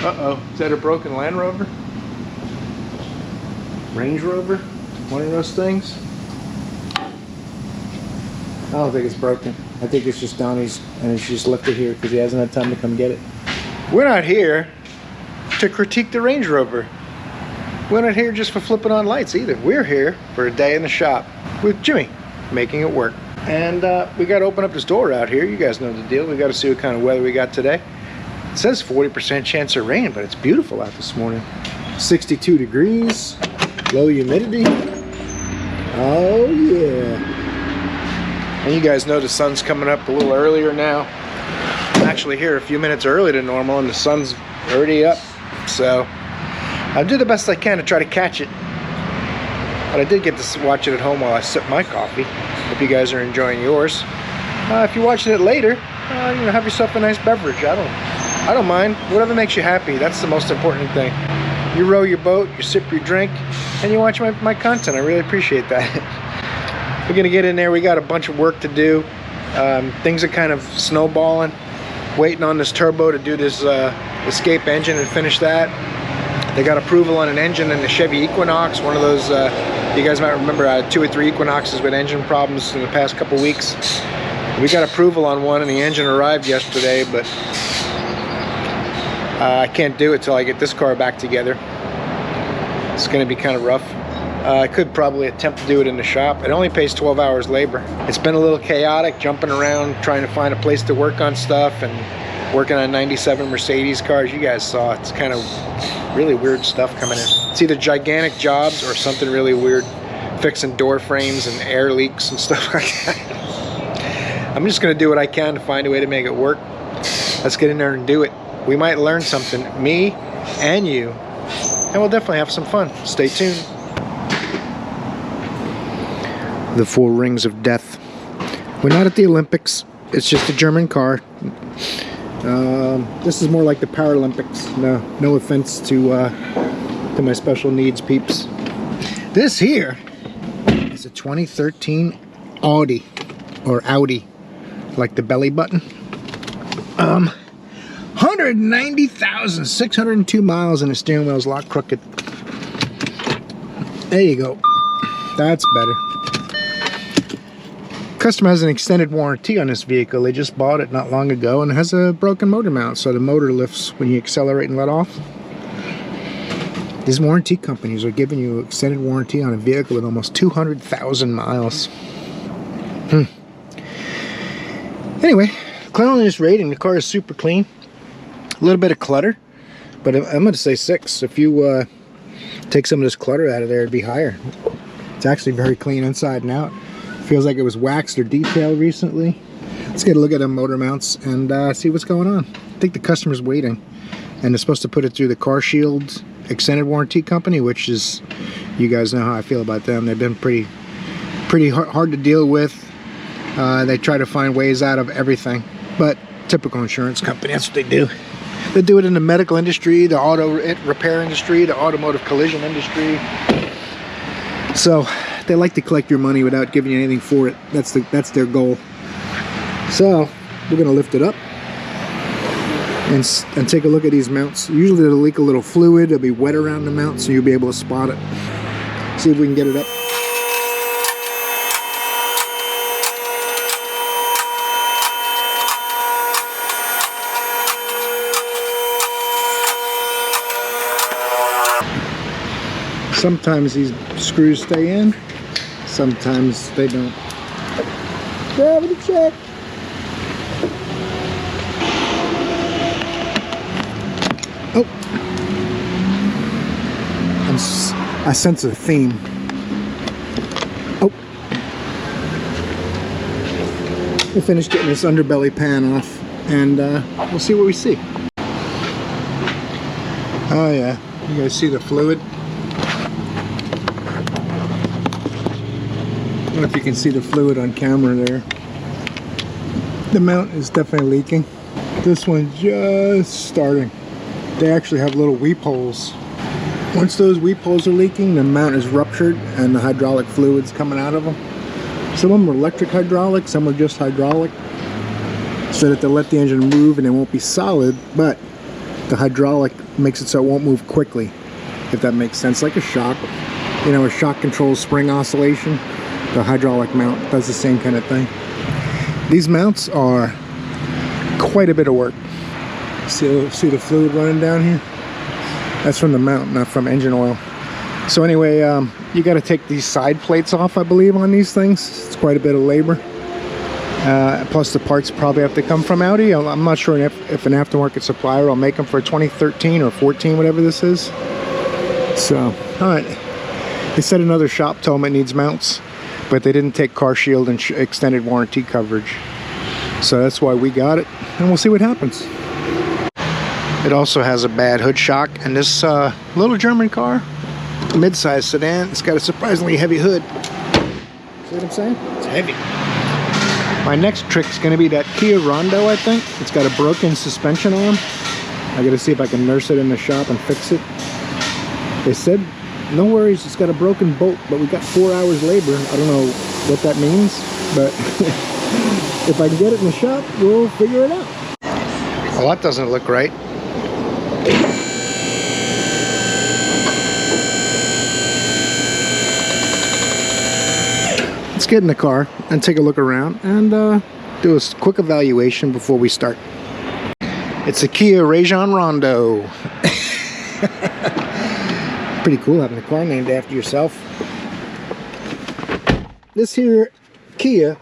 Uh-oh, is that a broken Land Rover? Range Rover? One of those things? I don't think it's broken. I think it's just Donnie's, and it's just left it here because he hasn't had time to come get it. We're not here to critique the Range Rover. We're not here just for flipping on lights either. We're here for a day in the shop with Jimmy, making it work. And we got to open up this door out here. You guys know the deal. We got to see what kind of weather we got today. It says 40% chance of rain, but it's beautiful out this morning. 62 degrees, low humidity. Oh yeah. And you guys know the sun's coming up a little earlier now. I'm actually here a few minutes early than normal, and the sun's already up. So I'll do the best I can to try to catch it. But I did get to watch it at home while I sip my coffee. Hope you guys are enjoying yours. If you're watching it later, you know, have yourself a nice beverage. I don't mind. Whatever makes you happy. That's the most important thing. You row your boat, you sip your drink, and you watch my content. I really appreciate that. We're gonna get in there. We got a bunch of work to do. Things are kind of snowballing. Waiting on this turbo to do this escape engine and finish that. They got approval on an engine in the Chevy Equinox. One of those, you guys might remember, 2 or 3 Equinoxes with engine problems in the past couple weeks. We got approval on one, and the engine arrived yesterday, but I can't do it till I get this car back together. It's gonna be kind of rough. I could probably attempt to do it in the shop. It only pays 12 hours labor. It's been a little chaotic, jumping around, trying to find a place to work on stuff, and working on 97 Mercedes cars. You guys saw it's kind of really weird stuff coming in. It's either gigantic jobs or something really weird, fixing door frames and air leaks and stuff like that. I'm just gonna do what I can to find a way to make it work. Let's get in there and do it. We might learn something, me and you, and we'll definitely have some fun. Stay tuned. The 4 rings of death. We're not at the Olympics. It's just a German car. This is more like the Paralympics. No offense to my special needs peeps. This here is a 2013 Audi, or Audi, like the belly button. 190,602 miles, and the steering wheel's locked crooked. There you go. That's better. Customer has an extended warranty on this vehicle. They just bought it not long ago, and it has a broken motor mount, so the motor lifts when you accelerate and let off. These warranty companies are giving you an extended warranty on a vehicle with almost 200,000 miles. Anyway, cleanliness rating, the car is super clean. A little bit of clutter, but I'm going to say 6. If you take some of this clutter out of there, it'd be higher. It's actually very clean inside and out. Feels like it was waxed or detailed recently. Let's get a look at the motor mounts and see what's going on. I think the customer's waiting, and they're supposed to put it through the Car Shield extended warranty company, which is, you guys know how I feel about them. They've been pretty hard to deal with. They try to find ways out of everything, but typical insurance company, that's what they do. They do it in the medical industry, the auto repair industry, the automotive collision industry. So they like to collect your money without giving you anything for it. That's their goal. So we're gonna lift it up and take a look at these mounts. Usually they'll leak a little fluid. It'll be wet around the mount, so you'll be able to spot it. See if we can get it up. Sometimes these screws stay in, sometimes they don't. Gravity check. Oh, I sense a theme. Oh, we'll finish getting this underbelly pan off, and we'll see what we see. Oh yeah, you guys see the fluid? I don't know if you can see the fluid on camera there. The mount is definitely leaking. This one's just starting. They actually have little weep holes. Once those weep holes are leaking, the mount is ruptured and the hydraulic fluid's coming out of them. Some of them are electric hydraulic, some are just hydraulic, so that they'll let the engine move and it won't be solid, but The hydraulic makes it so it won't move quickly, if that makes sense. Like a shock, you know, a shock controls spring oscillation. The hydraulic mount does the same kind of thing. These mounts are quite a bit of work. See the fluid running down here? That's from the mount, not from engine oil. So anyway, you got to take these side plates off, I believe, on these things. It's quite a bit of labor. Plus the parts probably have to come from Audi. I'm not sure if an aftermarket supplier will make them for 2013 or 14, whatever this is. So, alright. They said another shop told them it needs mounts, but they didn't take car shield and extended warranty coverage. So that's why we got it, and we'll see what happens. It also has a bad hood shock, and this little German car, mid-size sedan, it's got a surprisingly heavy hood. See what I'm saying? It's heavy. My next trick's gonna be that Kia Rondo, I think. It's got a broken suspension arm. I gotta see if I can nurse it in the shop and fix it. They said, no worries, it's got a broken bolt, but we got 4 hours labor. I don't know what that means, but if I can get it in the shop, we'll figure it out. Well, that doesn't look right. Let's get in the car and take a look around and do a quick evaluation before we start. It's a Kia Rondo. Pretty cool having a car named after yourself. This here Kia,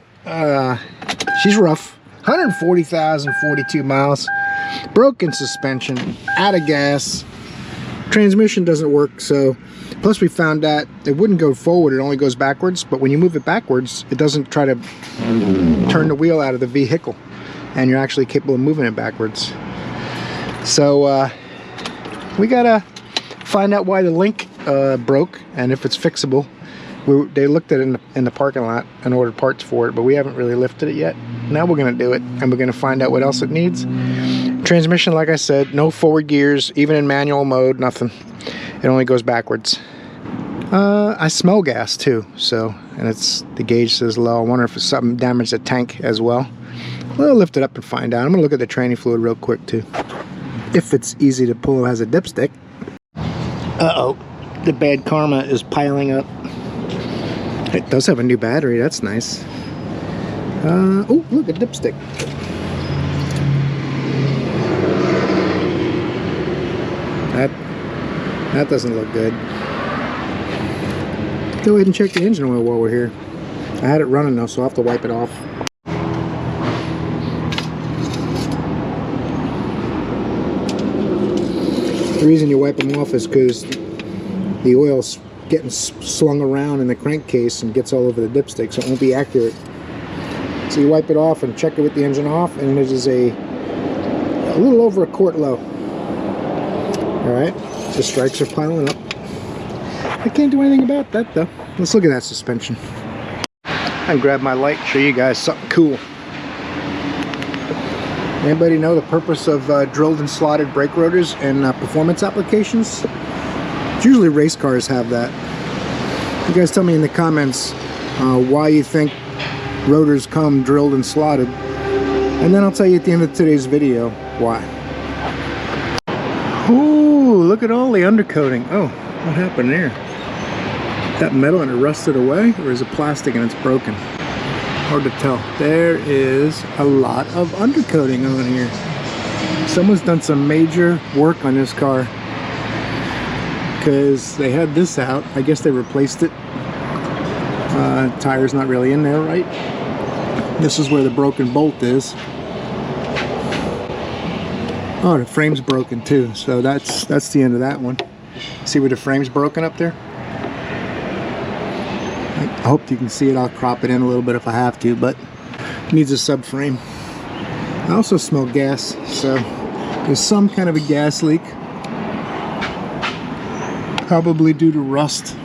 she's rough. 140,000, 42 miles. Broken suspension, out of gas. Transmission doesn't work, so plus we found that it wouldn't go forward, it only goes backwards, but when you move it backwards, it doesn't try to turn the wheel out of the vehicle, and you're actually capable of moving it backwards. So we gotta find out why the link broke and if it's fixable. They looked at it in the parking lot and ordered parts for it, but we haven't really lifted it yet. Now we're gonna do it, and we're gonna find out what else it needs. Transmission, like I said, no forward gears, even in manual mode, nothing. It only goes backwards. I smell gas too, so, and the gauge says low. I wonder if it's something damaged the tank as well. We'll lift it up and find out. I'm gonna look at the training fluid real quick too. If it's easy to pull, it has a dipstick. Uh-oh, the bad karma is piling up. It does have a new battery, that's nice. Oh, look, a dipstick. That doesn't look good. Go ahead and check the engine oil while we're here. I had it running though, so I'll have to wipe it off. The reason you wipe them off is because the oil's getting slung around in the crankcase and gets all over the dipstick, so it won't be accurate. So you wipe it off and check it with the engine off, and it is a little over a quart low. Alright, the strikes are piling up. I can't do anything about that though. Let's look at that suspension. And grab my light, show you guys something cool. Anybody know the purpose of drilled and slotted brake rotors in performance applications? It's usually race cars have that. You guys tell me in the comments why you think rotors come drilled and slotted, and then I'll tell you at the end of today's video why. Ooh, look at all the undercoating. Oh, what happened there? That metal and it rusted away, or is it plastic and it's broken? Hard to tell. There is a lot of undercoating on here. Someone's done some major work on this car, because they had this out. I guess they replaced it. Tire's not really in there, right? This is where the broken bolt is. Oh, the frame's broken too, so that's the end of that one. See where the frame's broken up there? I hope you can see it. I'll crop it in a little bit if I have to, but it needs a subframe. I also smell gas, so there's some kind of a gas leak. Probably due to rust.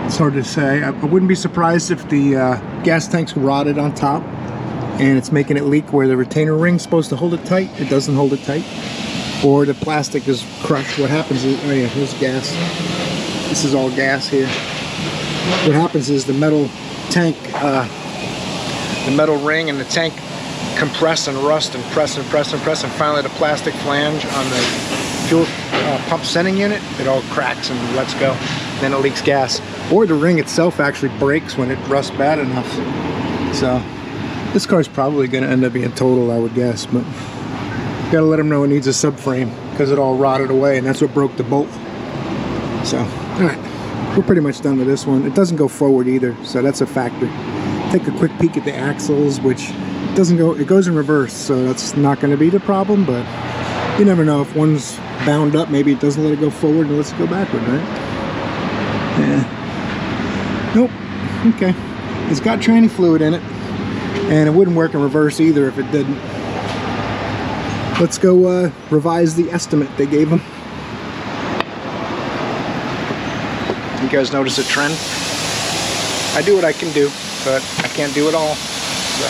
It's hard to say. I wouldn't be surprised if the gas tank's rotted on top and it's making it leak where the retainer ring's supposed to hold it tight. It doesn't hold it tight. Or the plastic is crushed. What happens is, oh yeah, here's gas. This is all gas here. What happens is the metal tank, the metal ring and the tank compress and rust and press and press and press, and finally the plastic flange on the fuel pump sending unit, it all cracks and lets go. Then it leaks gas. Or the ring itself actually breaks when it rusts bad enough. So this car's probably going to end up being total, I would guess, but gotta let them know it needs a subframe because it all rotted away, and that's what broke the bolt. So, all right, we're pretty much done with this one. It doesn't go forward either, so that's a factor. Take a quick peek at the axles, which doesn't go, it goes in reverse, so that's not going to be the problem, but you never know. If one's bound up, maybe it doesn't let it go forward and lets it go backward, right? Yeah. Nope. Okay. It's got tranny fluid in it, and it wouldn't work in reverse either if it didn't. Let's go revise the estimate they gave them. You guys notice a trend? I do what I can do, but I can't do it all. So,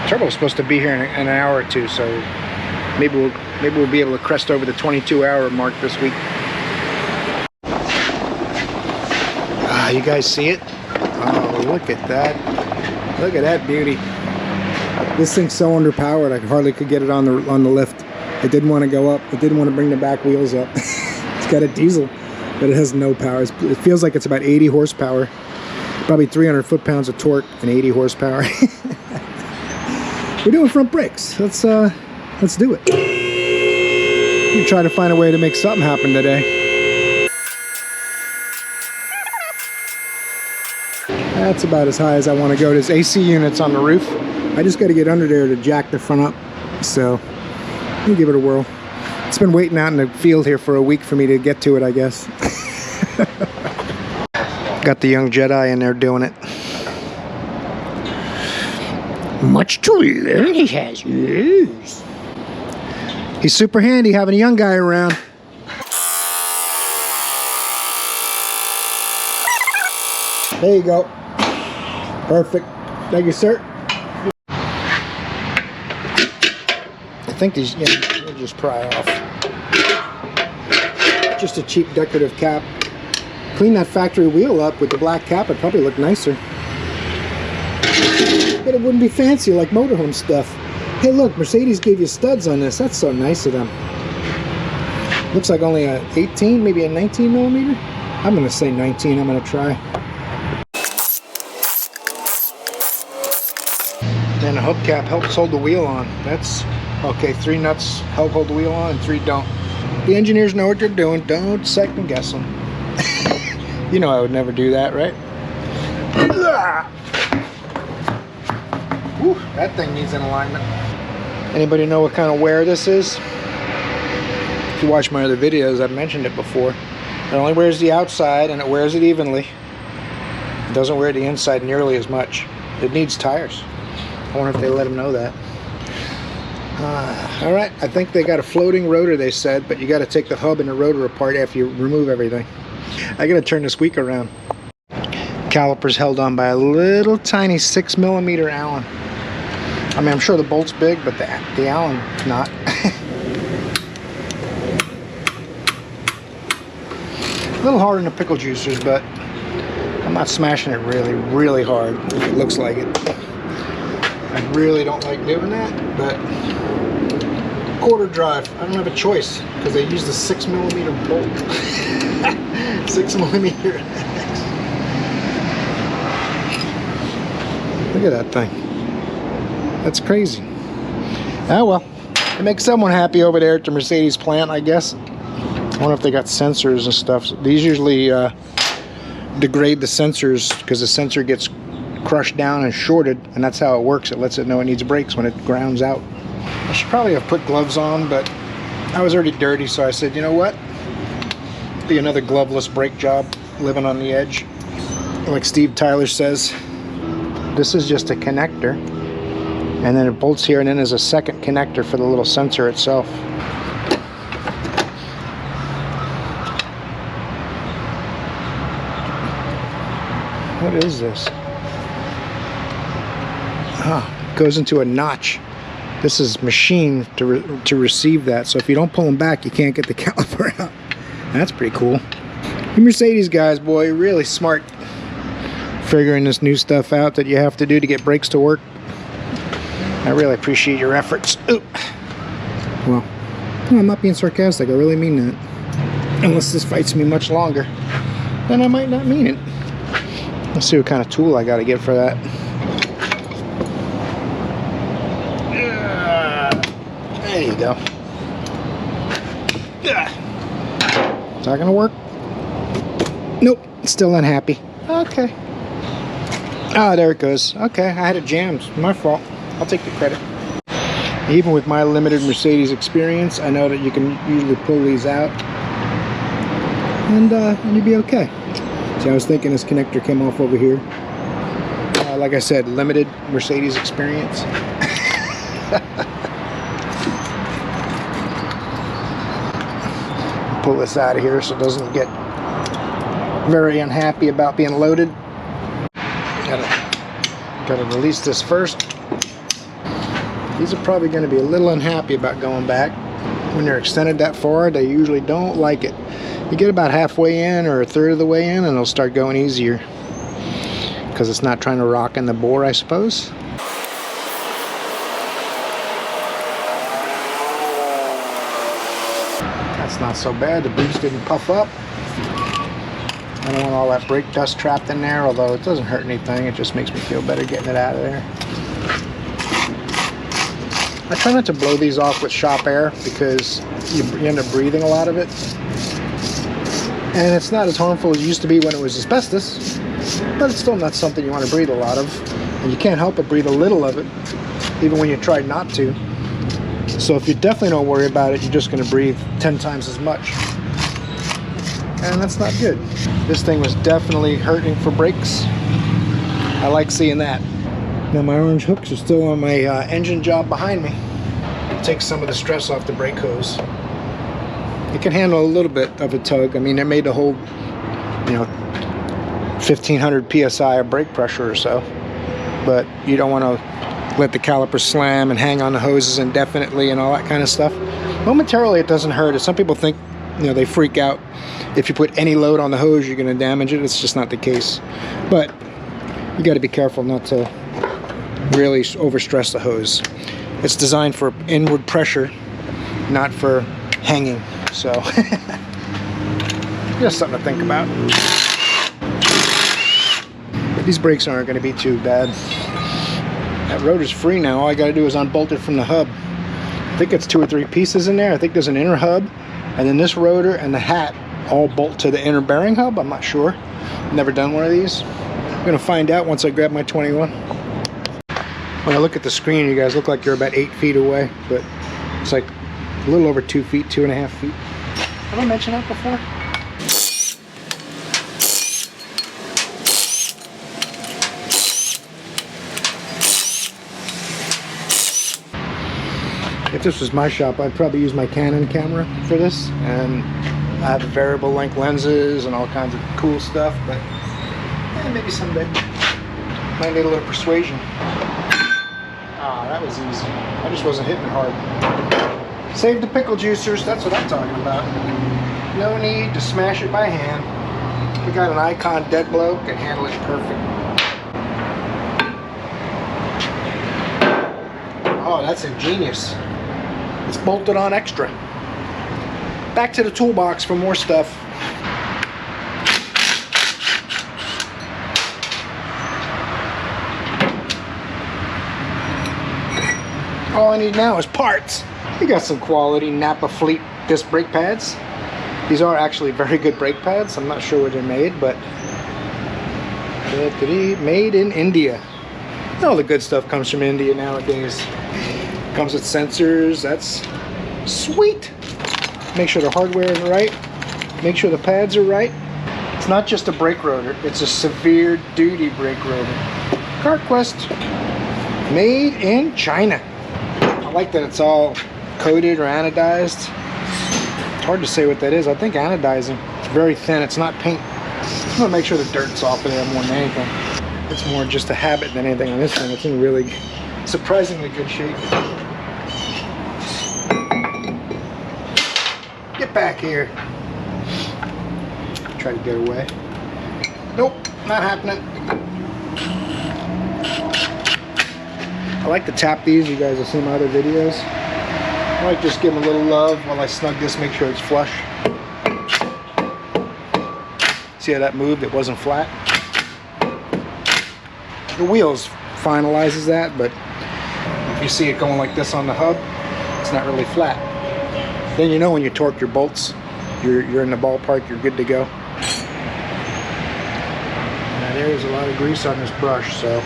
turbo's supposed to be here in an hour or two, so maybe we'll be able to crest over the 22-hour mark this week. Ah, you guys see it? Oh, look at that! Look at that beauty. This thing's so underpowered, I hardly could get it on the lift. It didn't want to go up. It didn't want to bring the back wheels up. It's got a diesel, but it has no power. It feels like it's about 80 horsepower. Probably 300 foot-pounds of torque and 80 horsepower. We're doing front brakes. Let's do it. We try to find a way to make something happen today. That's about as high as I want to go. There's AC units on the roof. I just got to get under there to jack the front up. So, we'll give it a whirl. It's been waiting out in the field here for a week for me to get to it, I guess. Got the young Jedi in there doing it. Much to learn he has, yes. He's super handy having a young guy around. There you go. Perfect. Thank you, sir. I think these, yeah, they'll just pry off. Just a cheap decorative cap. Clean that factory wheel up with the black cap, it'd probably look nicer. But it wouldn't be fancy like motorhome stuff. Hey look, Mercedes gave you studs on this. That's so nice of them. Looks like only a 18, maybe a 19 millimeter. I'm gonna say 19, I'm gonna try. And the hubcap helps hold the wheel on. That's okay, 3 nuts help hold the wheel on and 3 don't. The engineers know what they're doing. Don't second guess them. You know I would never do that, right? Whew, that thing needs an alignment. Anybody know what kind of wear this is? If you watch my other videos, I've mentioned it before. It only wears the outside and it wears it evenly. It doesn't wear the inside nearly as much. It needs tires. I wonder if they let them know that. Alright, I think they got a floating rotor, they said, but you got to take the hub and the rotor apart after you remove everything. I got to turn this squeaker around. Caliper's held on by a little tiny 6 millimeter Allen. I mean, I'm sure the bolt's big, but the Allen's not. A little hard in the pickle juicers, but I'm not smashing it really, really hard. If it looks like it. I really don't like doing that, but quarter drive. I don't have a choice because they use the 6 millimeter bolt. 6 millimeter. Look at that thing. That's crazy. Ah well, it makes someone happy over there at the Mercedes plant, I guess. I wonder if they got sensors and stuff. These usually degrade the sensors because the sensor gets crushed down and shorted, and that's how it works. It lets it know it needs brakes when it grounds out. I should probably have put gloves on, but I was already dirty, so I said, you know what? Be another gloveless brake job, living on the edge. Like Steve Tyler says, this is just a connector, and then it bolts here, and then there's a second connector for the little sensor itself. What is this? Ah, it goes into a notch. This is machined to receive that, so if you don't pull them back, you can't get the caliper out. That's pretty cool. You Mercedes guys, boy, you're really smart. Figuring this new stuff out that you have to do to get brakes to work. I really appreciate your efforts. Ooh. Well, no, I'm not being sarcastic. I really mean that. Unless this fights me much longer, then I might not mean it. Let's see what kind of tool I got to get for that. There you go. Is that gonna work? Nope, still unhappy. Okay. Ah, there it goes. Okay, I had it jammed. My fault. I'll take the credit. Even with my limited Mercedes experience, I know that you can usually pull these out and you'll be okay. See, I was thinking this connector came off over here. Like I said, limited Mercedes experience. Pull this out of here so it doesn't get very unhappy about being loaded. Gotta release this first. These are probably going to be a little unhappy about going back. When they're extended that far, they usually don't like it. You get about halfway in or a third of the way in and it'll start going easier. Because it's not trying to rock in the bore, I suppose. That's not so bad. The boots didn't puff up. I don't want all that brake dust trapped in there, although it doesn't hurt anything. It just makes me feel better getting it out of there. I try not to blow these off with shop air because you end up breathing a lot of it. And it's not as harmful as it used to be when it was asbestos, but it's still not something you want to breathe a lot of. And you can't help but breathe a little of it, even when you try not to. So if you definitely don't worry about it, you're just going to breathe 10 times as much. And that's not good. This thing was definitely hurting for brakes. I like seeing that. Now my orange hooks are still on my engine job behind me. It takes some of the stress off the brake hose. It can handle a little bit of a tug. I mean, they're made to hold, 1500 psi of brake pressure or so. But you don't want to let the caliper slam and hang on the hoses indefinitely and all that kind of stuff. Momentarily it doesn't hurt. Some people think, they freak out. If you put any load on the hose, you're going to damage it. It's just not the case. But you got to be careful not to really overstress the hose. It's designed for inward pressure, not for hanging. So, just something to think about. But these brakes aren't going to be too bad. That rotor's free now. All I got to do is unbolt it from the hub. I think it's 2 or 3 pieces in there. I think there's an inner hub, and then this rotor and the hat all bolt to the inner bearing hub. I'm not sure. Never done one of these. I'm going to find out once I grab my 21. When I look at the screen, you guys look like you're about 8 feet away, but it's like a little over 2 feet, 2.5 feet. Have I mentioned that before? If this was my shop, I'd probably use my Canon camera for this, and I have variable length lenses and all kinds of cool stuff, but maybe someday. Might need a little persuasion. Ah, that was easy. I just wasn't hitting it hard. Save the pickle juicers, that's what I'm talking about. No need to smash it by hand. We got an Icon dead blow, can handle it perfect. Oh, that's ingenious. It's bolted on extra. Back to the toolbox for more stuff. All I need now is parts. We got some quality Napa Fleet disc brake pads. These are actually very good brake pads. I'm not sure where they're made, but made in India. All the good stuff comes from India nowadays. Comes with sensors. That's sweet. Make sure the hardware is right. Make sure the pads are right. It's not just a brake rotor. It's a severe duty brake rotor. CarQuest. Made in China. I like that it's all coated or anodized. It's hard to say what that is. I think anodizing. It's very thin. It's not paint. I'm gonna make sure the dirt's off of there more than anything. It's more just a habit than anything on this thing. It's in really surprisingly good shape. Get back here. Try to get away. Nope, not happening. I like to tap these. You guys have seen my other videos. I like just give them a little love while I snug this, make sure it's flush. See how that moved? It wasn't flat. The wheels finalizes that, but if you see it going like this on the hub, it's not really flat. Then you know when you torque your bolts, you're in the ballpark, you're good to go. Now there's a lot of grease on this brush, so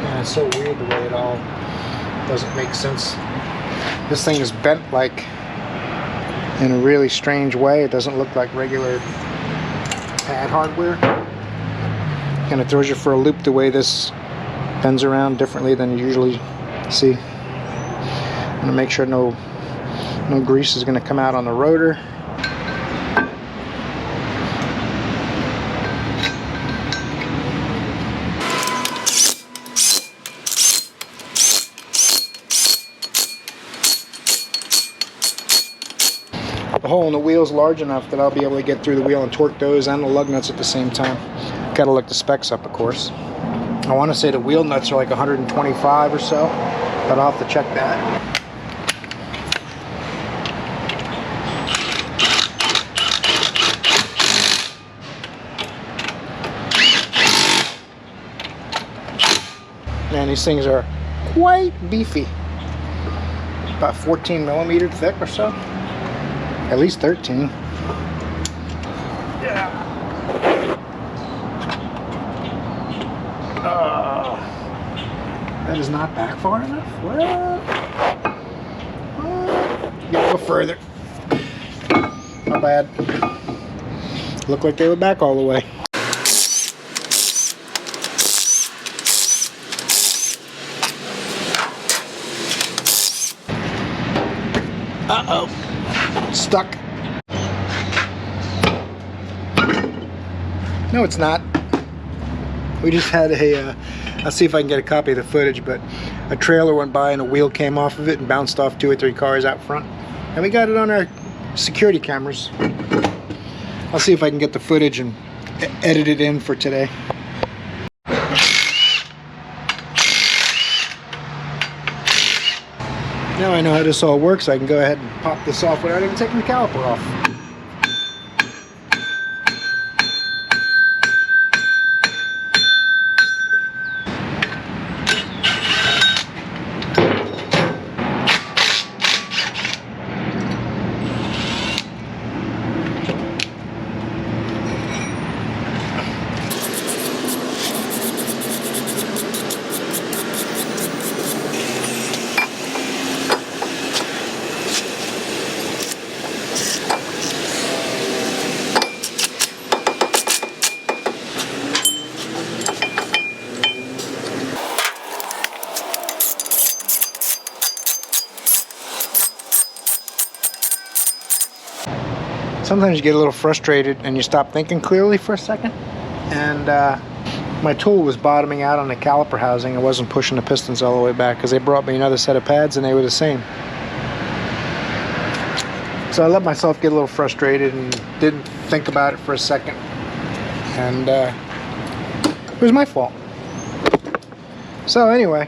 yeah, it's so weird the way it all doesn't make sense. This thing is bent like in a really strange way. It doesn't look like regular pad hardware. Kind of throws you for a loop the way this bends around differently than you usually see. I'm going to make sure no grease is going to come out on the rotor. The hole in the wheel is large enough that I'll be able to get through the wheel and torque those and the lug nuts at the same time. Gotta look the specs up, of course. I want to say the wheel nuts are like 125 or so, but I'll have to check that. Man, these things are quite beefy. About 14 millimeter thick or so. At least 13. Yeah. That is not back far enough. What? Gotta go further. Not bad. Looked like they were back all the way. Uh-oh. Stuck. No, it's not. We just had a, I'll see if I can get a copy of the footage, but a trailer went by and a wheel came off of it and bounced off 2 or 3 cars out front. And we got it on our security cameras. I'll see if I can get the footage and edit it in for today. Now I know how this all works, I can go ahead and pop this off without even taking the caliper off. Sometimes you get a little frustrated and you stop thinking clearly for a second. And my tool was bottoming out on the caliper housing. I wasn't pushing the pistons all the way back because they brought me another set of pads and they were the same. So I let myself get a little frustrated and didn't think about it for a second. And it was my fault. So anyway,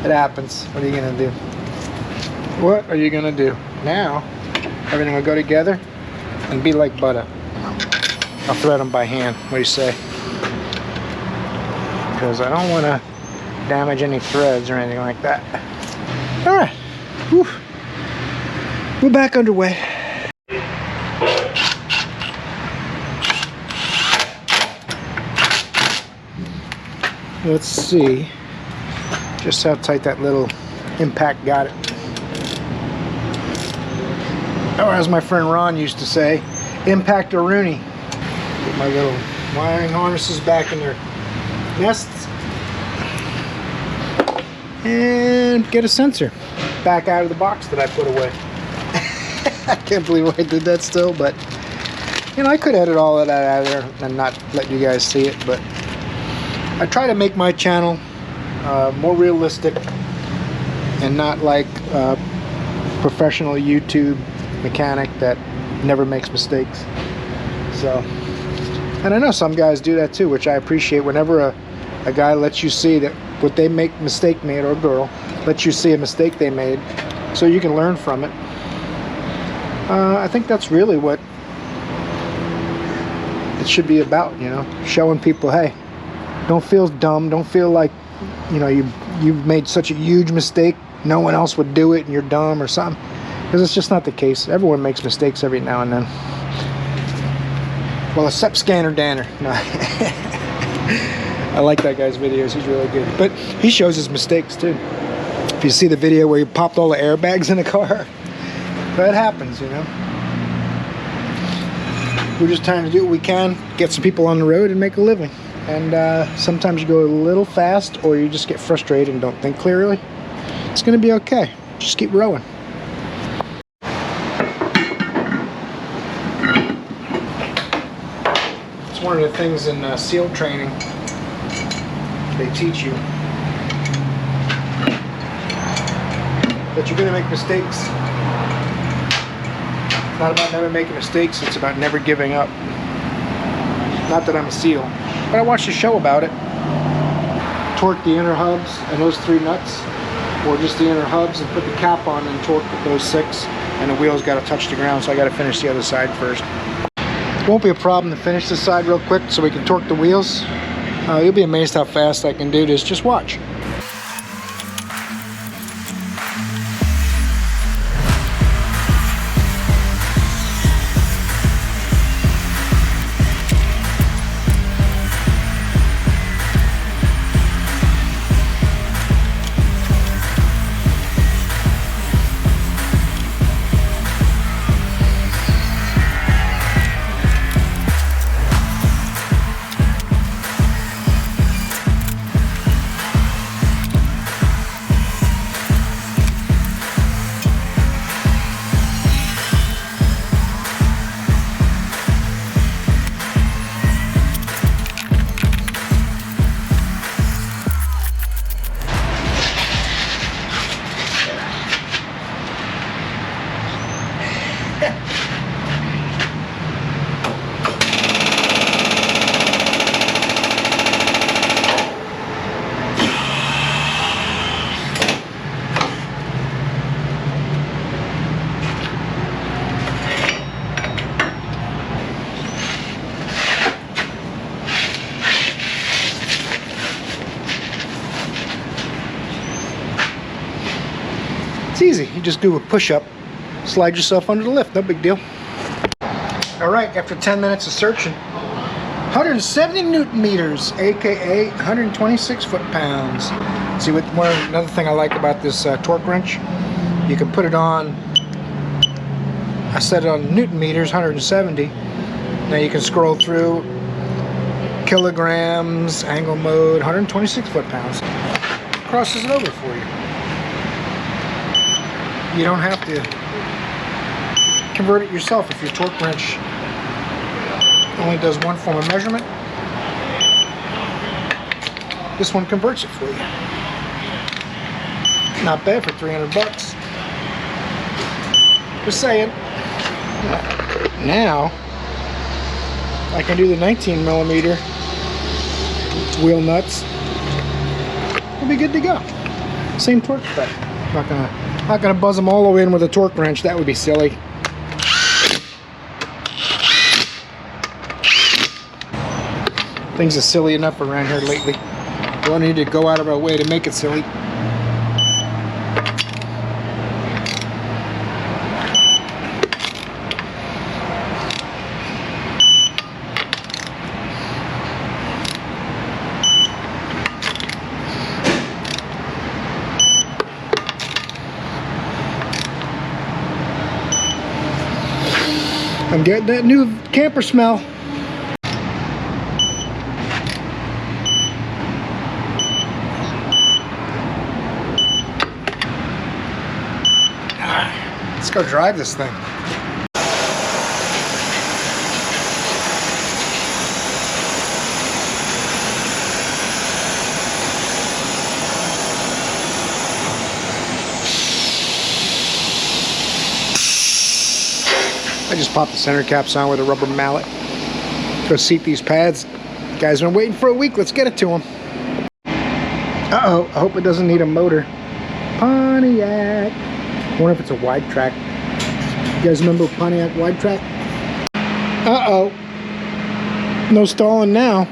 it happens. What are you gonna do? What are you gonna do? Now, everything will go together and be like butter. I'll thread them by hand. What do you say? Because I don't want to damage any threads or anything like that. All right. Whew. We're back underway. Let's see just how tight that little impact got it. Or as my friend Ron used to say, impact or Rooney. Put my little wiring harnesses back in their nests. And get a sensor back out of the box that I put away. I can't believe I did that still, but you know, I could edit all of that out of there and not let you guys see it, but I try to make my channel more realistic and not like professional YouTube mechanic that never makes mistakes. So, and I know some guys do that too, which I appreciate. Whenever a guy lets you see that what they make mistake made, or a girl lets you see a mistake they made, so you can learn from it. I think that's really what it should be about, you know, showing people, hey, don't feel dumb, don't feel like, you know, you've made such a huge mistake, no one else would do it and you're dumb or something, because it's just not the case. Everyone makes mistakes every now and then. Well, except Scanner Danner. No. I like that guy's videos, he's really good, but he shows his mistakes too. If you see the video where he popped all the airbags in the car, that happens, you know. We're just trying to do what we can, get some people on the road and make a living. And sometimes you go a little fast, or you just get frustrated and don't think clearly. It's going to be okay. Just keep rowing. It's one of the things in SEAL training they teach you, that you're going to make mistakes. It's not about never making mistakes, it's about never giving up. Not that I'm a SEAL, but I watched a show about it. Torque the inner hubs and those 3 nuts, or just the inner hubs, and put the cap on and torque those 6, and the wheels got to touch the ground, so I got to finish the other side first. It won't be a problem to finish this side real quick so we can torque the wheels. You'll be amazed how fast I can do this. Just watch. It's easy. You just do a push-up, slide yourself under the lift, no big deal. All right, after 10 minutes of searching, 170 Newton meters, aka 126 foot-pounds. See, another thing I like about this torque wrench, you can put it on, I set it on Newton meters, 170. Now you can scroll through kilograms, angle mode, 126 foot-pounds. Crosses it over for you. You don't have to convert it yourself if your torque wrench only does one form of measurement. This one converts it for you. Not bad for 300 bucks. Just saying. Now I can do the 19 millimeter wheel nuts. We'll be good to go. Same torque spec. Not gonna buzz them all the way in with a torque wrench. That would be silly. Things are silly enough around here lately. We don't need to go out of our way to make it silly. I'm getting that new camper smell. Let's go drive this thing. I just popped the center caps on with a rubber mallet. Go seat these pads. Guys been waiting for a week. Let's get it to them. Uh-oh, I hope it doesn't need a motor. Pontiac. I wonder if it's a wide track. You guys remember Pontiac wide track? Uh-oh. No stalling now.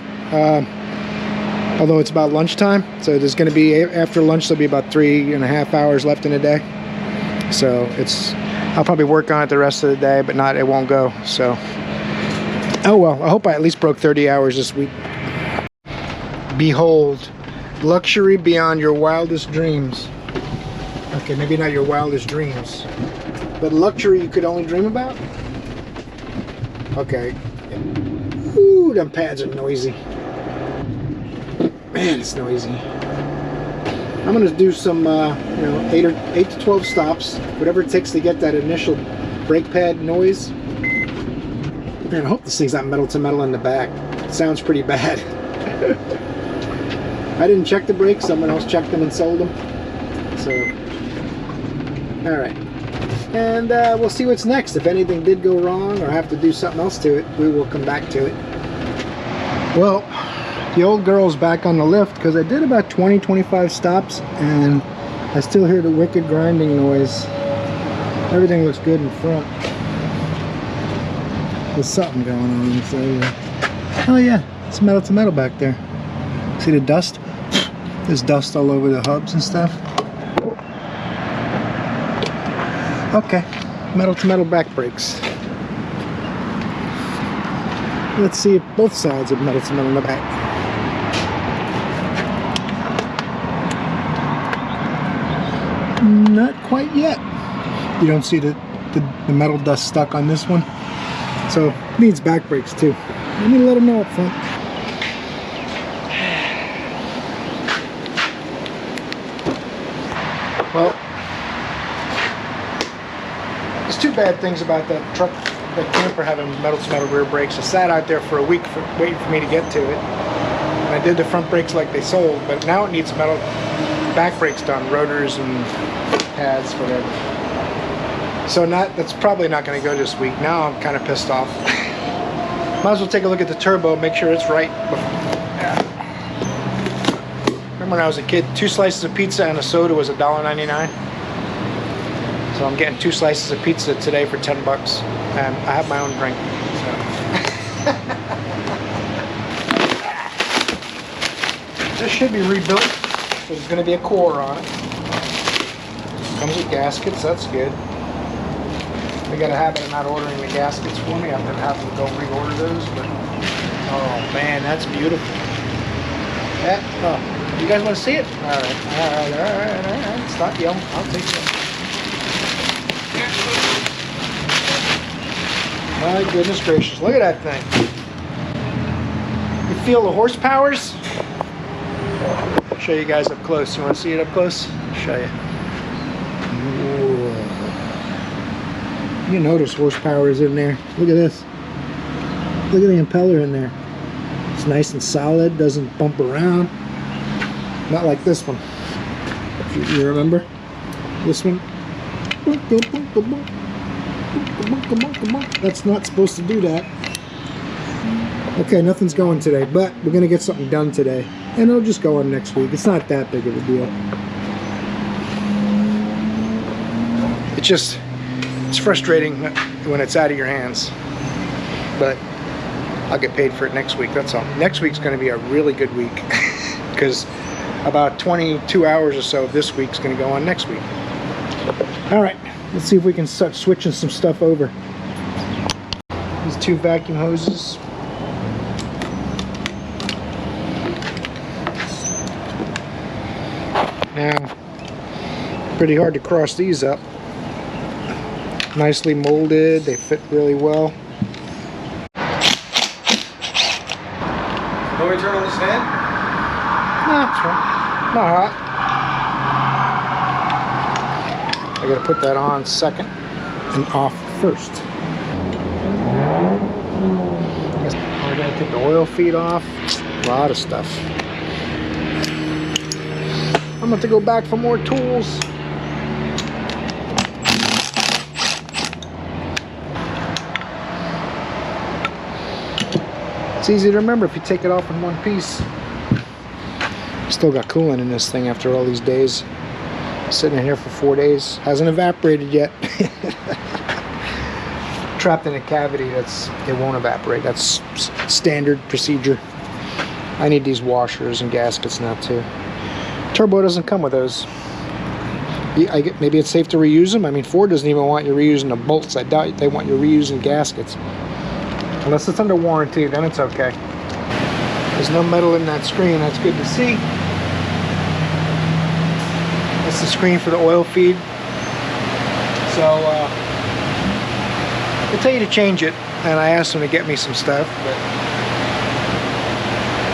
Although it's about lunchtime, so there's going to be, after lunch, there'll be about 3.5 hours left in the day. So I'll probably work on it the rest of the day, but it won't go. So, oh well, I hope I at least broke 30 hours this week. Behold, luxury beyond your wildest dreams. Okay, maybe not your wildest dreams, but luxury you could only dream about? Okay. Ooh, them pads are noisy. Man, it's noisy. I'm gonna do some, 8 to 12 stops, whatever it takes to get that initial brake pad noise. Man, I hope this thing's not metal to metal in the back. It sounds pretty bad. I didn't check the brakes. Someone else checked them and sold them. So, all right. And we'll see what's next. If anything did go wrong or have to do something else to it, we will come back to it. Well, the old girl's back on the lift because I did about 20-25 stops and I still hear the wicked grinding noise. Everything looks good in front. There's something going on. So, oh yeah, it's metal to metal back there. See the dust? There's dust all over the hubs and stuff. Okay, metal to metal back brakes. Let's see if both sides have metal to metal in the back. Not quite yet. You don't see the metal dust stuck on this one. So, it needs back brakes too. Let me let them know up front. Well, there's two bad things about that truck, that camper having metal to metal rear brakes. I sat out there for a week waiting for me to get to it. And I did the front brakes like they sold, but now it needs metal back brakes done, rotors and pads, whatever. So that's probably not going to go this week. Now I'm kind of pissed off. Might as well take a look at the turbo, make sure it's right. Yeah. Remember when I was a kid, 2 slices of pizza and a soda was $1.99. So I'm getting 2 slices of pizza today for 10 bucks, and I have my own drink. So. This should be rebuilt. There's going to be a core on it. Comes with gaskets, that's good. I got a habit of not ordering the gaskets for me. I've been having to go reorder those, but oh man, that's beautiful. Yeah, oh, you guys want to see it? All right. It's not yellow. I'll take it. My goodness gracious, look at that thing. You feel the horsepowers? I'll show you guys up close. You want to see it up close? I'll show you. Whoa. You notice horsepower is in there. Look at this. Look at the impeller in there. It's nice and solid, doesn't bump around. Not like this one. If you remember this one. That's not supposed to do that. Okay, nothing's going today, but we're gonna get something done today, and it'll just go on next week. It's not that big of a deal. It's frustrating when it's out of your hands, but I'll get paid for it next week. That's all. Next week's going to be a really good week because about 22 hours or so of this week's going to go on next week. All right, let's see if we can start switching some stuff over. These 2 vacuum hoses. Now, pretty hard to cross these up. Nicely molded, they fit really well. Can we turn on this fan? No, it's fine. Not hot. I gotta put that on second and off first. We're gonna take the oil feed off. A lot of stuff. I'm gonna have to go back for more tools. It's easy to remember if you take it off in one piece. Still got coolant in this thing after all these days. Sitting in here for 4 days. Hasn't evaporated yet. Trapped in a cavity, it won't evaporate. That's standard procedure. I need these washers and gaskets now too. Turbo doesn't come with those. Maybe it's safe to reuse them. I mean, Ford doesn't even want you reusing the bolts. I doubt they want you reusing gaskets. Unless it's under warranty, then it's okay. There's no metal in that screen. That's good to see. That's the screen for the oil feed. So they tell you to change it, and I asked them to get me some stuff, but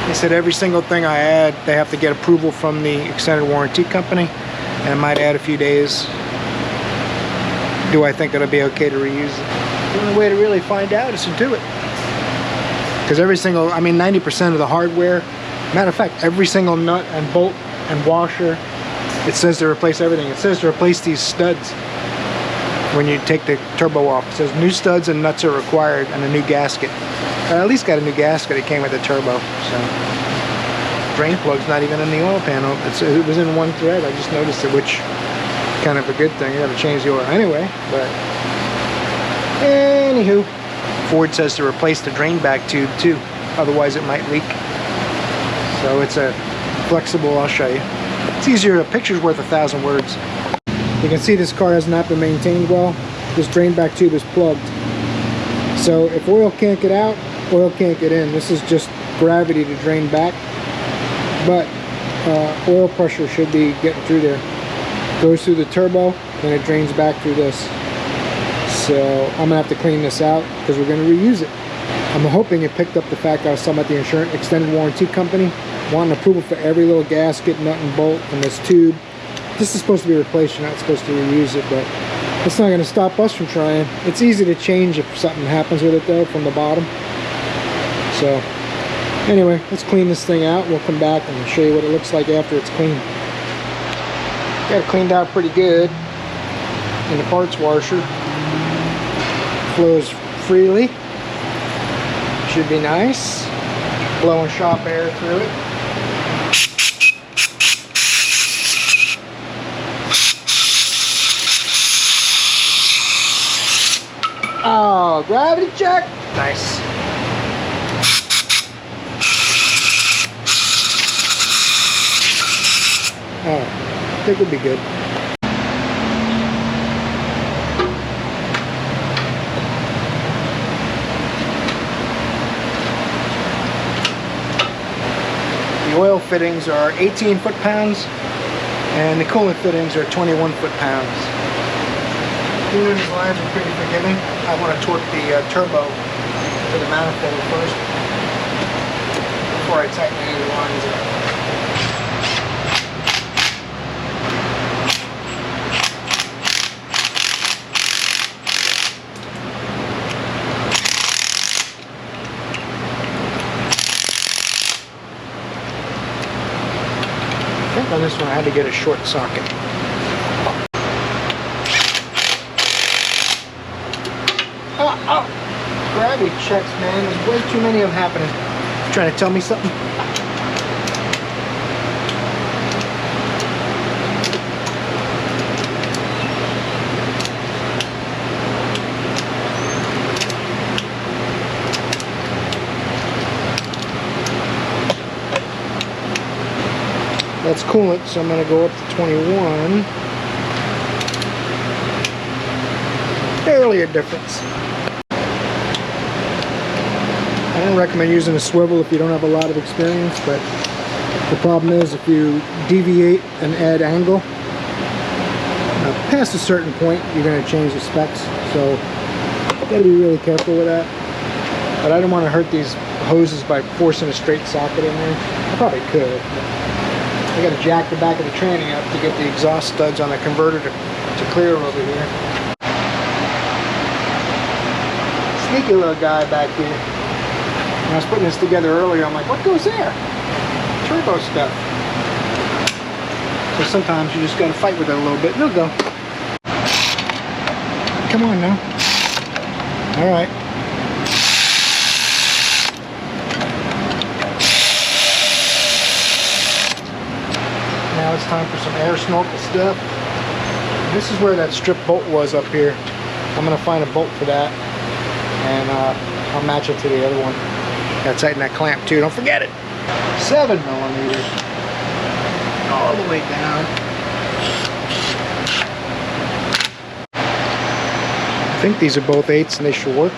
they said every single thing I add, they have to get approval from the extended warranty company, and it might add a few days. Do I think it'll be okay to reuse it? The only way to really find out is to do it. Because every single, I mean 90% of the hardware, matter of fact, every single nut and bolt and washer, it says to replace everything. It says to replace these studs when you take the turbo off. It says new studs and nuts are required and a new gasket. I at least got a new gasket. It came with the turbo. So drain plug's not even in the oil panel. It was in one thread. I just noticed it, which kind of a good thing. You got to change the oil anyway. But anywho, Ford says to replace the drain back tube too, otherwise it might leak. So it's a flexible. I'll show you. It's easier. A picture's worth 1,000 words. You can see this car has not been maintained well. This drain back tube is plugged. So if oil can't get out, oil can't get in. This is just gravity to drain back. But oil pressure should be getting through there. Goes through the turbo, then it drains back through this. So I'm gonna have to clean this out because we're gonna reuse it. I'm hoping it picked up the fact I was talking about the insurance extended warranty company wanting approval for every little gasket, nut and bolt in this tube. This is supposed to be replaced, you're not supposed to reuse it, but it's not going to stop us from trying. It's easy to change if something happens with it though from the bottom. So anyway, let's clean this thing out. We'll come back and show you what it looks like after it's clean. Got it cleaned out pretty good in the parts washer. Flows freely. Should be nice. Blowing shop air through it. Oh, gravity check. Nice. Oh, I think it'll be good. The oil fittings are 18 foot-pounds and the coolant fittings are 21 foot-pounds. Doing these lines are pretty forgiving. I want to torque the turbo to the manifold first before I tighten any of the lines up. I think on this one I had to get a short socket. Oh, gravity checks, man. There's way too many of them happening. You trying to tell me something? That's coolant, so I'm going to go up to 21. Barely a difference. I don't recommend using a swivel if you don't have a lot of experience, but the problem is if you deviate and add angle, past a certain point, you're going to change the specs. So you got to be really careful with that. But I don't want to hurt these hoses by forcing a straight socket in there. I probably could. I got to jack the back of the tranny up to get the exhaust studs on the converter to clear over here. Sneaky little guy back here. When I was putting this together earlier, I'm like, what goes there? Turbo stuff. So sometimes you just got to fight with it a little bit. It'll go. Come on now. All right. It's time for some air snorkel stuff. This is where that strip bolt was up here. I'm gonna find a bolt for that, and I'll match it to the other one. Gotta tighten that clamp too, don't forget it. 7 millimeters. All the way down. I think these are both 8s and they should work.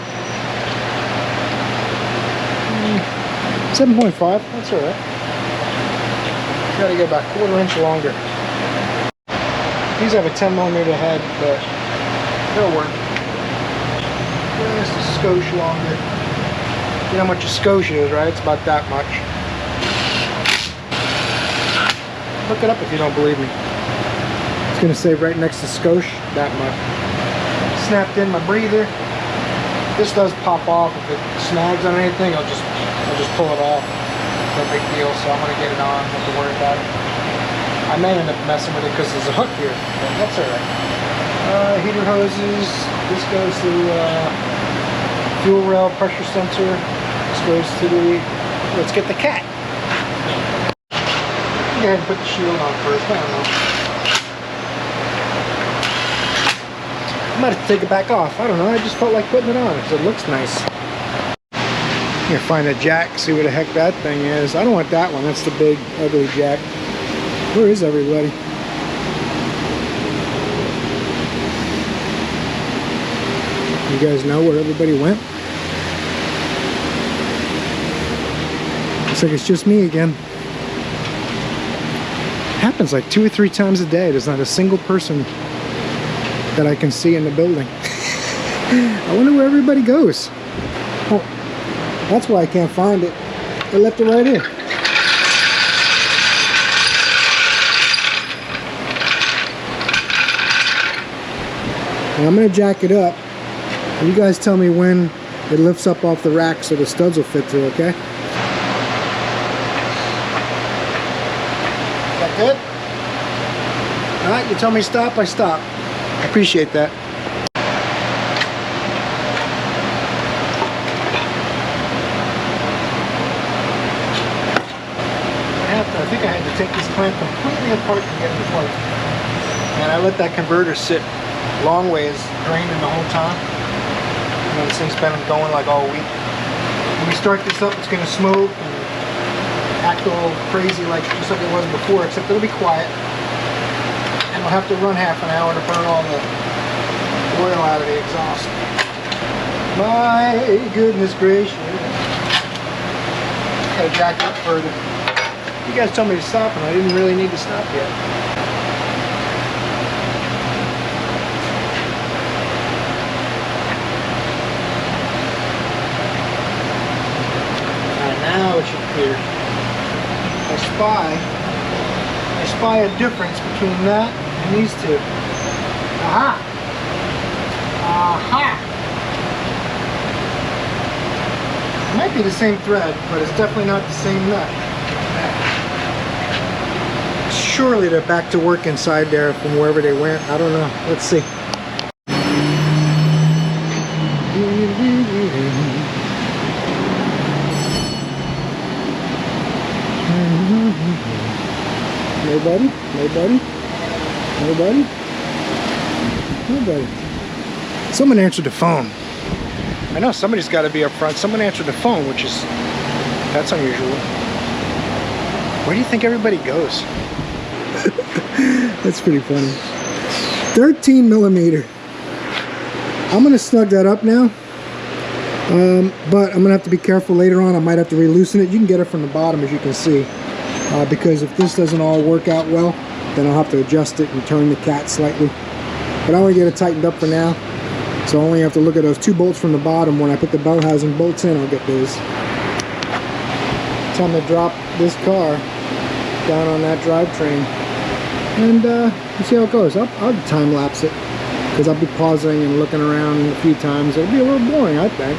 7.5, that's alright. Gotta get about a 1/4 inch longer. These have a 10 millimeter head, but they'll work. Just a skosh longer. You know how much a skosh is, right? It's about that much. Look it up if you don't believe me. It's gonna say right next to skosh, that much. Snapped in my breather. This does pop off. If it snags on anything, I'll just pull it off. No big deal, so I'm gonna get it on, don't have to worry about it. I may end up messing with it because there's a hook here, but that's alright. Heater hoses, this goes to fuel rail pressure sensor, this goes to the, let's get the cat. Go ahead and put the shield on first, I don't know. I might have to take it back off, I don't know, I just felt like putting it on because it looks nice. Here, find a jack, see where the heck that thing is. I don't want that one, that's the big, ugly jack. Where is everybody? You guys know where everybody went? Looks like it's just me again. It happens like 2 or 3 times a day. There's not a single person that I can see in the building. I wonder where everybody goes. Oh, that's why I can't find it. I left it right here. And I'm going to jack it up. And you guys tell me when it lifts up off the rack so the studs will fit through, okay? Is that good? Alright, you tell me stop, I stop. I appreciate that. I think I had to take this clamp completely apart to get it apart. And I let that converter sit long ways, draining the whole time. You know, this thing's been going like all week. When we start this up, it's going to smoke and act all crazy just like it was before, except it'll be quiet. And we'll have to run half an hour to burn all the oil out of the exhaust. My goodness gracious. Gotta jack it up further. You guys told me to stop and I didn't really need to stop yet. Alright, now it should clear. I spy a difference between that and these two. Aha! Aha! It might be the same thread, but it's definitely not the same nut. Surely they're back to work inside there from wherever they went. I don't know. Let's see. Nobody? Nobody? Nobody? Nobody. Someone answered the phone. I know somebody's got to be up front. Someone answered the phone, that's unusual. Where do you think everybody goes? That's pretty funny. 13 millimeter. I'm gonna snug that up now, but I'm gonna have to be careful later on. I might have to re-loosen it. You can get it from the bottom, as you can see, because if this doesn't all work out well, then I'll have to adjust it and turn the cat slightly. But I want to get it tightened up for now, so I only have to look at those 2 bolts from the bottom. When I put the bell housing bolts in, I'll get those. Time to drop this car down on that drivetrain, and you see how it goes. I'll time lapse it because I'll be pausing and looking around a few times. It'll be a little boring, I think.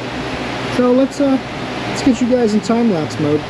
So let's get you guys in time lapse mode.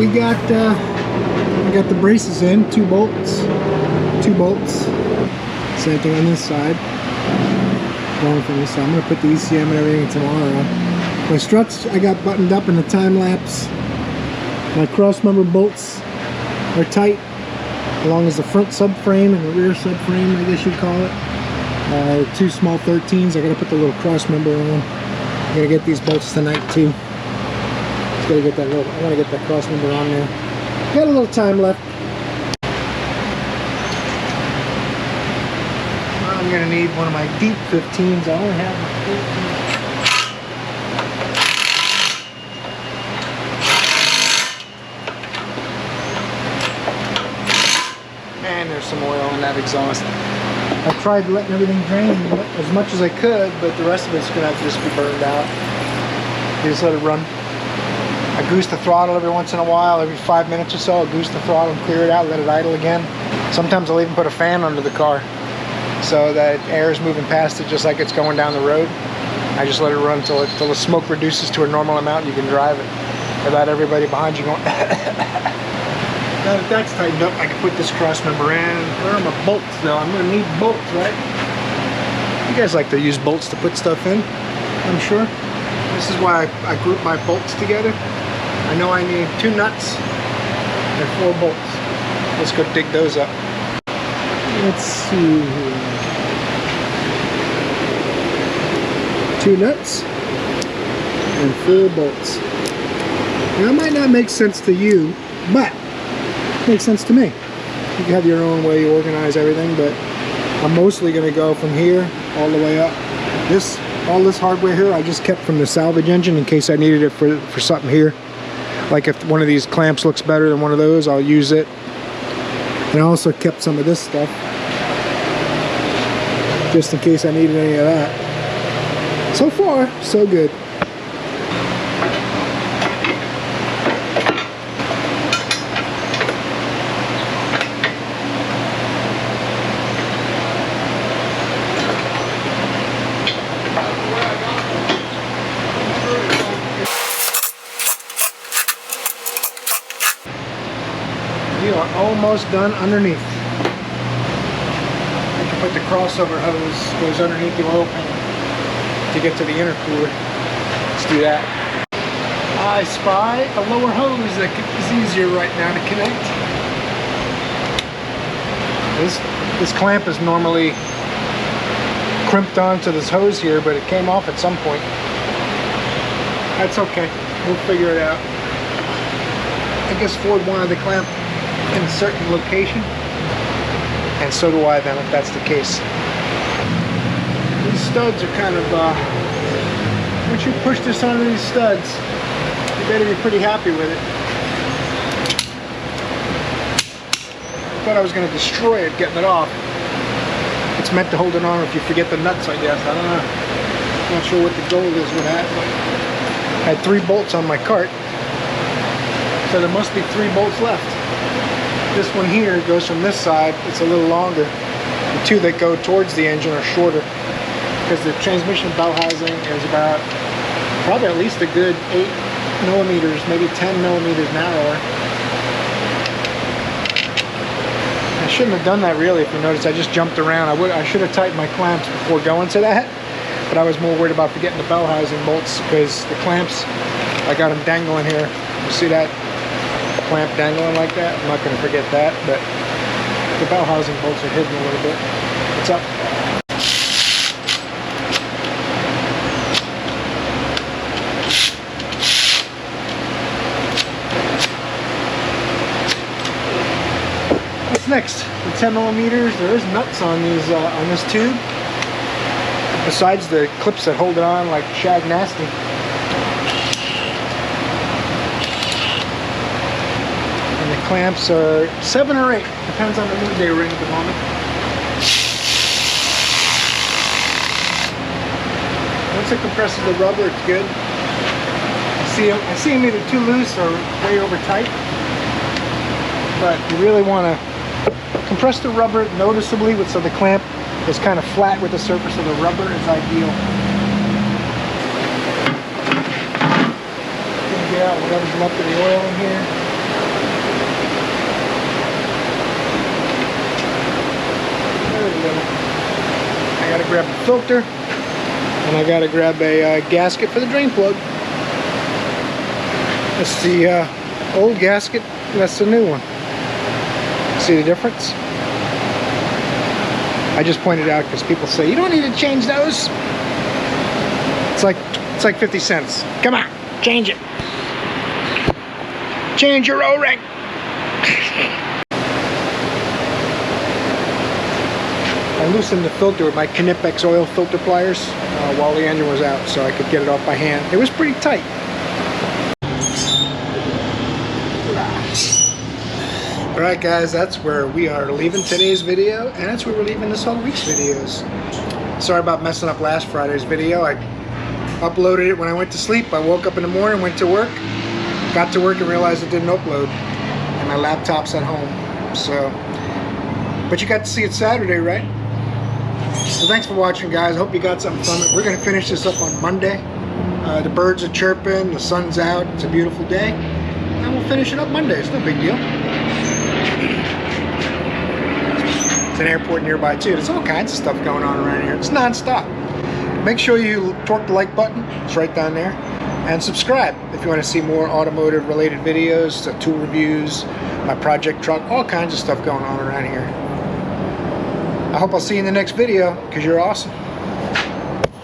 we got the braces in, 2 bolts. Same thing on this side. Going from this side. I'm gonna put the ECM and everything tomorrow. My struts I got buttoned up in the time lapse. My cross member bolts are tight, along as the front subframe and the rear subframe, I guess you'd call it. 2 small 13s. I gotta put the little cross member on. I'm gonna get these bolts tonight too. Just gotta get that little. I want to get that cross member on there. Got a little time left. I'm gonna need one of my deep 15s. I only have my 14. Man, there's some oil in that exhaust. I tried letting everything drain as much as I could, but the rest of it's gonna have to just be burned out. You just let it run. I goose the throttle every once in a while, every 5 minutes or so. I'll goose the throttle and clear it out, let it idle again. Sometimes I'll even put a fan under the car so that air is moving past it just like it's going down the road. I just let it run until the smoke reduces to a normal amount and you can drive it without everybody behind you going. Now that that's tightened up, I can put this cross member in. Where are my bolts though? I'm gonna need bolts, right? You guys like to use bolts to put stuff in, I'm sure. This is why I group my bolts together. I know I need 2 nuts and 4 bolts. Let's go dig those up. Let's see here. 2 nuts and 4 bolts. Now, that might not make sense to you, but it makes sense to me. You can have your own way you organize everything, but I'm mostly going to go from here all the way up. All this hardware here I just kept from the salvage engine in case I needed it for something here. Like if one of these clamps looks better than one of those, I'll use it. And I also kept some of this stuff just in case I needed any of that. So far, so good. We are almost done underneath. I can put the crossover hose, goes underneath the oil pan to get to the intercooler. Let's do that. I spy a lower hose that is easier right now to connect. This clamp is normally crimped onto this hose here, but it came off at some point. That's okay. We'll figure it out. I guess Ford wanted the clamp in a certain location, and so do I then if that's the case. These studs are kind of, once you push this onto these studs, you better be pretty happy with it. I thought I was going to destroy it getting it off. It's meant to hold it on if you forget the nuts, I guess. I don't know. I'm not sure what the goal is with that, but I had 3 bolts on my cart, so there must be 3 bolts left. This one here goes from this side, it's a little longer. The 2 that go towards the engine are shorter because the transmission bell housing is about probably at least a good 8 millimeters, maybe 10 millimeters narrower. I shouldn't have done that really. If you notice, I just jumped around. I should have tightened my clamps before going to that, but I was more worried about forgetting the bell housing bolts because the clamps, I got them dangling here. You see that clamp dangling like that? I'm not going to forget that, but the bell housing bolts are hidden a little bit. What's up? What's next? The 10 millimeters. There is nuts on these on this tube. Besides the clips that hold it on like shag nasty. Clamps are 7 or 8, depends on the mood they were in at the moment. Once it compresses the rubber, it's good. I see them either too loose or way over tight. But you really want to compress the rubber noticeably so the clamp is kind of flat with the surface of the rubber is ideal. Get out whatever's left of the oil in here. gotta grab the filter, and I gotta grab a gasket for the drain plug. That's the old gasket, and that's the new one. See the difference? I just pointed out because people say you don't need to change those. It's like 50 cents. Come on, change it. Change your O-ring. I loosened the filter with my Knipex oil filter pliers while the engine was out, so I could get it off by hand. It was pretty tight. Alright guys, that's where we are leaving today's video, and that's where we're leaving this whole week's videos. Sorry about messing up last Friday's video. I uploaded it when I went to sleep. I woke up in the morning, went to work, got to work and realized it didn't upload, and my laptop's at home. So, but you got to see it Saturday, right? So thanks for watching, guys. Hope you got something from it. We're going to finish this up on Monday. The birds are chirping, the sun's out, it's a beautiful day, and we'll finish it up Monday. It's no big deal. It's an airport nearby too. There's all kinds of stuff going on around here. It's non-stop. Make sure you torque the like button. It's right down there. And subscribe if you want to see more automotive related videos, tool reviews, my project truck, all kinds of stuff going on around here. I hope I'll see you in the next video because you're awesome.